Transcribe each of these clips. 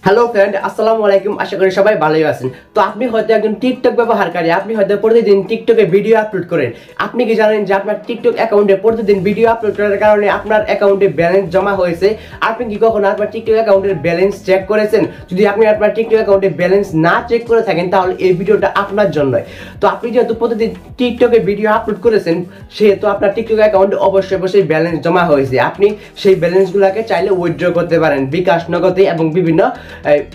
Hello friend, আসসালামু আলাইকুম। আশা করি সবাই ভালোই আছেন। তো আপনি হয়তো একজন টিকটক ব্যবহারকারী, আপনি হয়তো প্রতিদিন টিকটকে ভিডিও আপলোড করেন। আপনি কি জানেন যে আপনার টিকটক অ্যাকাউন্টে প্রতিদিন ভিডিও আপলোড করার কারণে আপনার অ্যাকাউন্টে ব্যালেন্স জমা হয়েছে? আপনি কি কখনো আপনার টিকটক অ্যাকাউন্টের ব্যালেন্স চেক করেছেন? যদি আপনি আপনার টিকটক অ্যাকাউন্টে ব্যালেন্স না চেক করে থাকেন তাহলে এই ভিডিওটা আপনার জন্যই। তো আপনি যেহেতু প্রতিদিন টিকটকে ভিডিও আপলোড করেছেন সেহেতু আপনার টিকটক অ্যাকাউন্টে অবশ্যই ব্যালেন্স জমা হয়েছে। আপনি সেই ব্যালেন্সগুলোকে চাইলে উইথড্র করতে পারেন বিকাশ, নগদে এবং বিভিন্ন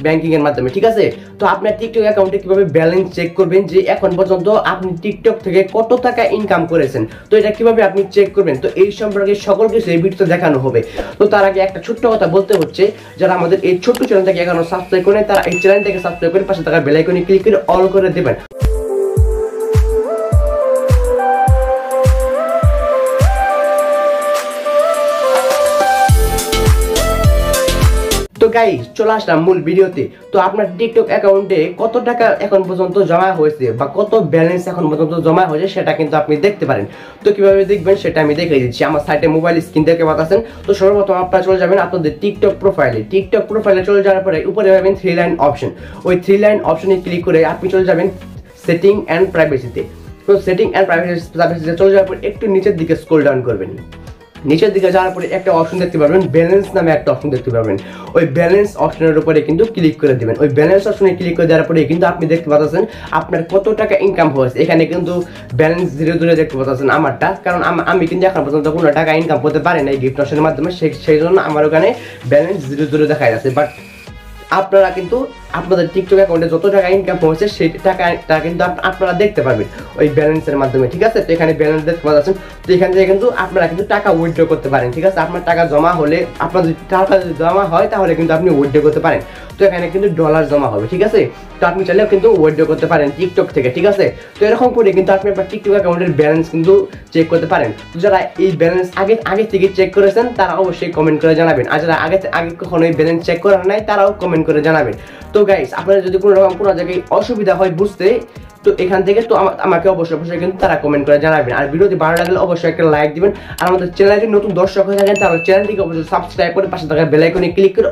ব্যাংকিং এর মাধ্যমে, ঠিক আছে? তো আপনার টিকটক অ্যাকাউন্টে কিভাবে ব্যালেন্স চেক করবেন যে এখন পর্যন্ত আপনি টিকটক থেকে কত টাকা ইনকাম করেছেন, তো এটা কিভাবে আপনি চেক করবেন, তো এই সম্পর্কে সকল কিছু এই ভিডিওতে দেখানো হবে। তো তার আগে একটা ছোট্ট কথা বলতে হচ্ছে, যারা আমাদের এই ছোট্ট চ্যানেলটাকে এখনো সাবস্ক্রাইব করেন তারা এই চ্যানেলটাকে সাবস্ক্রাইব করে পাশে থাকা বেল আইকনে ক্লিক করে অল করে দেবেন। তো গাইস, চলে আসলাম মূল ভিডিওতে। তো আপনার টিকটক অ্যাকাউন্টে কত টাকা এখন পর্যন্ত জমা হয়েছে বা কত ব্যালেন্স এখন পর্যন্ত জমা হয়েছে সেটা কিন্তু আপনি দেখতে পারেন। তো কিভাবে দেখবেন সেটা আমি দেখিয়ে দিচ্ছি। আমার সাইটে মোবাইল স্ক্রিন থেকে পাচ্ছেন। তো সর্বপ্রথম আপনারা চলে যাবেন আপনাদের টিকটক প্রোফাইলে চলে যাওয়ার পরে উপরে পাবেন 3 লাইন অপশন। ওই 3 লাইন অপশনে ক্লিক করে আপনি চলে যাবেন সেটিং অ্যান্ড প্রাইভেসিতে। তো সেটিং অ্যান্ড প্রাইভেসিতে চলে যাওয়ার পর একটু নিচের দিকে স্ক্রল ডাউন করবেন। নিচের দিকে যাওয়ার পরে একটা অপশন দেখতে পারবেন, ব্যালেন্স নামে একটা অপশন দেখতে পারবেন। ওই ব্যালেন্স অপশনের উপরে কিন্তু ক্লিক করে দিবেন। ওই ব্যালেন্স অপশনে ক্লিক করে দেওয়ার পরে কিন্তু আপনি দেখতে পাচ্ছেন আপনার কত টাকা ইনকাম হয়েছে। এখানে কিন্তু ব্যালেন্স ধীরে ধীরে দেখতে পাচ্ছেন আমারটা, কারণ আমি কিন্তু এখন পর্যন্ত কোনো টাকা ইনকাম করতে পারি না এই গিফট অপশনের মাধ্যমে, সেই জন্য আমার ওখানে ব্যালেন্স ধীরে ধীরে দেখা যাচ্ছে। বাট আপনারা কিন্তু আপনাদের টিকটক অ্যাকাউন্টে যত টাকা ইনকাম হয়েছে সেই টাকাটা কিন্তু আপনারা দেখতে পারবেন ওই ব্যালেন্সের মাধ্যমে, ঠিক আছে? তো এখানে ব্যালেন্স দেখতে পাচ্ছেন। তো এখান থেকে কিন্তু আপনারা কিন্তু টাকা উইথড্র করতে পারেন, ঠিক আছে? আপনার টাকা জমা হলে, আপনার যদি টাকা জমা হয় তাহলে কিন্তু আপনি উইথড্র করতে পারেন। তো এখানে কিন্তু ডলার জমা হবে, ঠিক আছে? তো আপনি চাইলেও কিন্তু উইথড্র করতে পারেন টিকটক থেকে, ঠিক আছে? তো এরকম করে কিন্তু আপনি আপনার টিকটক অ্যাকাউন্টের ব্যালেন্স কিন্তু চেক করতে পারেন। তো যারা এই ব্যালেন্স আগে থেকে চেক করেছেন তারা অবশ্যই কমেন্ট করে জানাবেন, আর যারা আগে কখনো এই ব্যালেন্স চেক করার নাই তারাও কমেন্ট করে জানাবেন। তো গাইস, আপনারা যদি কোনো রকম কোনো জায়গায় অসুবিধা হয় বুঝতে, তো এখান থেকে তো আমাকে অবশ্যই কিন্তু তারা কমেন্ট করে জানাবেন। আর ভিডিওটি ভালো লাগলে অবশ্যই একটা লাইক দিবেন। আর আমাদের চ্যানেলটি নতুন দর্শক হয়ে থাকেন তাহলে চ্যানেলটিকে অবশ্যই সাবস্ক্রাইব করে পাশে থাকা বেল আইকনে ক্লিক করে